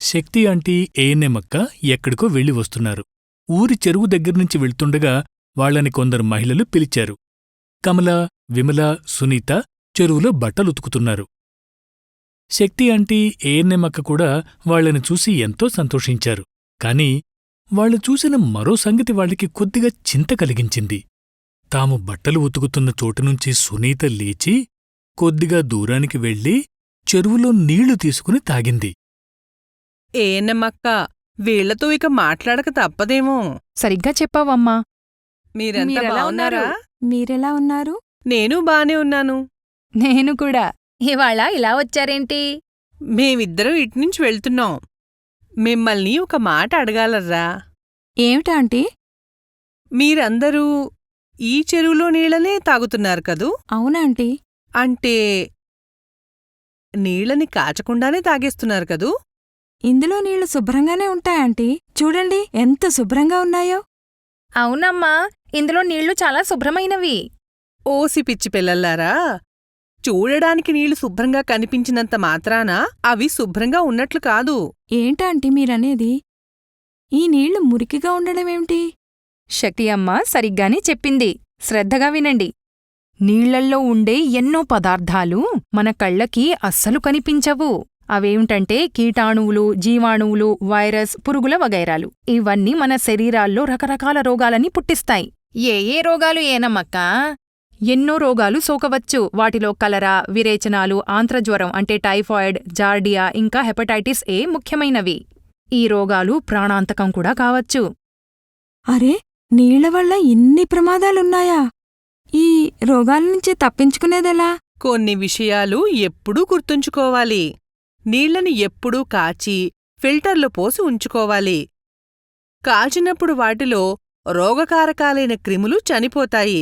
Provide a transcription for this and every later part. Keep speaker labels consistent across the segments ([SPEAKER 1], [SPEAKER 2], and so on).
[SPEAKER 1] శక్తి aunty ANM అక్క ఎక్కడికో వెళ్లి వస్తున్నారు. ఊరి చెరువు దగ్గర్నుంచి వెళ్తుండగా వాళ్ళని కొందరు మహిళలు పిలిచారు. కమల, విమల, సునీత చెరువులో బట్టలుతుకుతున్నారు. శక్తి ఆంటీ ఏఎన్ఎం అక్క కూడా వాళ్లని చూసి ఎంతో సంతోషించారు. కాని వాళ్లు చూసిన మరో సంగతి వాళ్ళకి కొద్దిగా చింత కలిగించింది. తాము బట్టలు ఉతుకుతున్న చోటునుంచి సునీత లేచి కొద్దిగా దూరానికి వెళ్లి చెరువులో నీళ్లు తీసుకుని తాగింది.
[SPEAKER 2] ఏనమ్మక్క, వీళ్లతో ఇక మాట్లాడక తప్పదేమో.
[SPEAKER 3] సరిగ్గా చెప్పావమ్మా.
[SPEAKER 2] మీరంతా బావున్నారా?
[SPEAKER 4] మీరెలా ఉన్నారు?
[SPEAKER 2] నేను బానే ఉన్నాను.
[SPEAKER 3] నేను కూడా.
[SPEAKER 5] ఇవాళ ఇలా వచ్చారేంటి?
[SPEAKER 2] మేమిద్దరం ఇట్నుంచి వెళ్తున్నాం. మిమ్మల్ని ఒక మాట అడగాలర్రా.
[SPEAKER 4] ఏమిటాంటీ?
[SPEAKER 2] మీరందరూ ఈ చెరువులో నీళ్లనే తాగుతున్నారు కదూ?
[SPEAKER 4] అవునాంటీ.
[SPEAKER 2] అంటే నీళ్లని కాచకుండానే తాగేస్తున్నారు కదూ?
[SPEAKER 4] ఇందులో నీళ్లు శుభ్రంగానే ఉంటాయాంటీ. చూడండి ఎంత శుభ్రంగా ఉన్నాయో.
[SPEAKER 5] అవునమ్మా, ఇందులో నీళ్లు చాలా శుభ్రమైనవి.
[SPEAKER 2] ఓసి పిచ్చి పిల్లల్లారా, చూడడానికి నీళ్లు శుభ్రంగా కనిపించినంత మాత్రాన అవి శుభ్రంగా ఉన్నట్లు కాదు.
[SPEAKER 4] ఏంటాంటీ మీరనేది? ఈ నీళ్లు మురికిగా ఉండడమేమిటి?
[SPEAKER 3] శక్తి అమ్మ సరిగ్గానే చెప్పింది. శ్రద్ధగా వినండి. నీళ్లల్లో ఉండే ఎన్నో పదార్థాలు మన కళ్ళకి అస్సలు కనిపించవు. అవేమిటంటే కీటాణువులు, జీవాణువులు, వైరస్, పురుగుల వగైరాలు. ఇవన్నీ మన శరీరాల్లో రకరకాల రోగాలని పుట్టిస్తాయి.
[SPEAKER 5] ఏ ఏ రోగాలు ఏనమ్మక్కా?
[SPEAKER 3] ఎన్నో రోగాలు సోకవచ్చు. వాటిలో కలరా, విరేచనాలు, ఆంత్రజ్వరం అంటే టైఫాయిడ్, జార్డియా ఇంకా హెపటైటిస్ ఏ ముఖ్యమైనవి. ఈ రోగాలు ప్రాణాంతకం కూడా కావచ్చు.
[SPEAKER 4] అరే, నీళ్ల వల్ల ఇన్ని ప్రమాదాలున్నాయా? ఈ రోగాలనుంచి తప్పించుకునేదెలా?
[SPEAKER 2] కొన్ని విషయాలు ఎప్పుడూ గుర్తుంచుకోవాలి. నీళ్లని ఎప్పుడూ కాచి ఫిల్టర్లో పోసి ఉంచుకోవాలి. కాచినప్పుడు వాటిలో రోగకారకాలైన క్రిములు చనిపోతాయి.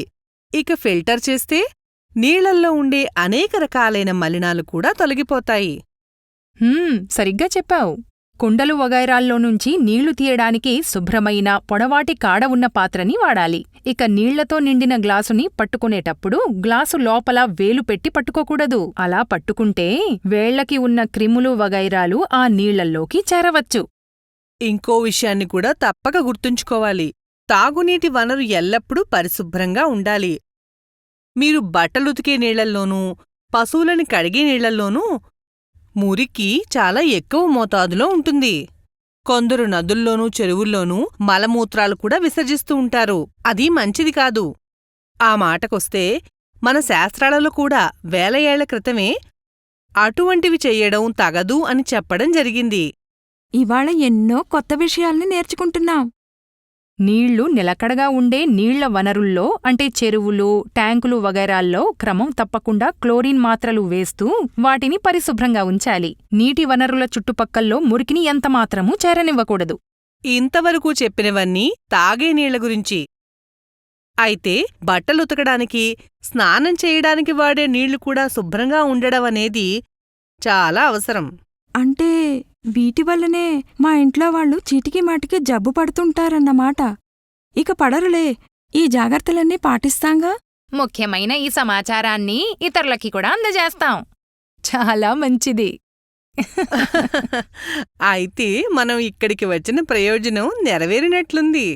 [SPEAKER 2] ఇక ఫిల్టర్ చేస్తే నీళ్లల్లో ఉండే అనేక రకాలైన మలినాలు కూడా తొలగిపోతాయి.
[SPEAKER 3] సరిగ్గా చెప్పావు. కుండలు వగైరాల్లో నుంచి నీళ్లు తీయడానికి శుభ్రమైన పొడవాటి కాడ ఉన్న పాత్రని వాడాలి. ఇక నీళ్లతో నిండిన గ్లాసుని పట్టుకునేటప్పుడు గ్లాసు లోపల వేలు పెట్టి పట్టుకోకూడదు. అలా పట్టుకుంటే వేళ్లకి ఉన్న క్రిములు వగైరాలు ఆ నీళ్లల్లోకి చేరవచ్చు.
[SPEAKER 2] ఇంకో విషయాన్ని కూడా తప్పక గుర్తుంచుకోవాలి. తాగునీటి వనరు ఎల్లప్పుడూ పరిశుభ్రంగా ఉండాలి. మీరు బట్టలుతికే నీళ్లల్లోనూ, పశువులని కడిగే నీళ్లల్లోనూ మురికి చాలా ఎక్కువ మోతాదులో ఉంటుంది. కొందరు నదుల్లోనూ చెరువుల్లోనూ మలమూత్రాలు కూడా విసర్జిస్తూ ఉంటారు. అది మంచిది కాదు. ఆ మాటకొస్తే మన శాస్త్రాలలో కూడా వేల ఏళ్ల క్రితమే అటువంటివి చెయ్యడం తగదు అని చెప్పడం జరిగింది.
[SPEAKER 4] ఇవాళ ఎన్నో కొత్త విషయాల్ని నేర్చుకుంటున్నాం.
[SPEAKER 3] నీళ్లు నిలకడగా ఉండే నీళ్ల వనరుల్లో అంటే చెరువులు, ట్యాంకులు వగైరాల్లో క్రమం తప్పకుండా క్లోరిన్ మాత్రలు వేస్తూ వాటిని పరిశుభ్రంగా ఉంచాలి. నీటి వనరుల చుట్టుపక్కల్లో మురికిని ఎంతమాత్రమూ చేరనివ్వకూడదు.
[SPEAKER 2] ఇంతవరకు చెప్పినవన్నీ తాగే నీళ్ల గురించి. అయితే బట్టలుతకడానికి, స్నానం చేయడానికి వాడే నీళ్లు కూడా శుభ్రంగా ఉండడమనేది చాలా అవసరం.
[SPEAKER 4] అంటే వీటివల్లనే మా ఇంట్లో వాళ్ళు చీటికి మాటికి జబ్బు పడుతుంటారన్నమాట. ఇక పడరులే, ఈ జాగ్రత్తలన్నీ పాటిస్తాంగా.
[SPEAKER 5] ముఖ్యమైన ఈ సమాచారాన్ని ఇతరులకి కూడా అందజేస్తాం.
[SPEAKER 3] చాలా మంచిది.
[SPEAKER 2] అయితే మనం ఇక్కడికి వచ్చిన ప్రయోజనం నెరవేరినట్లుంది.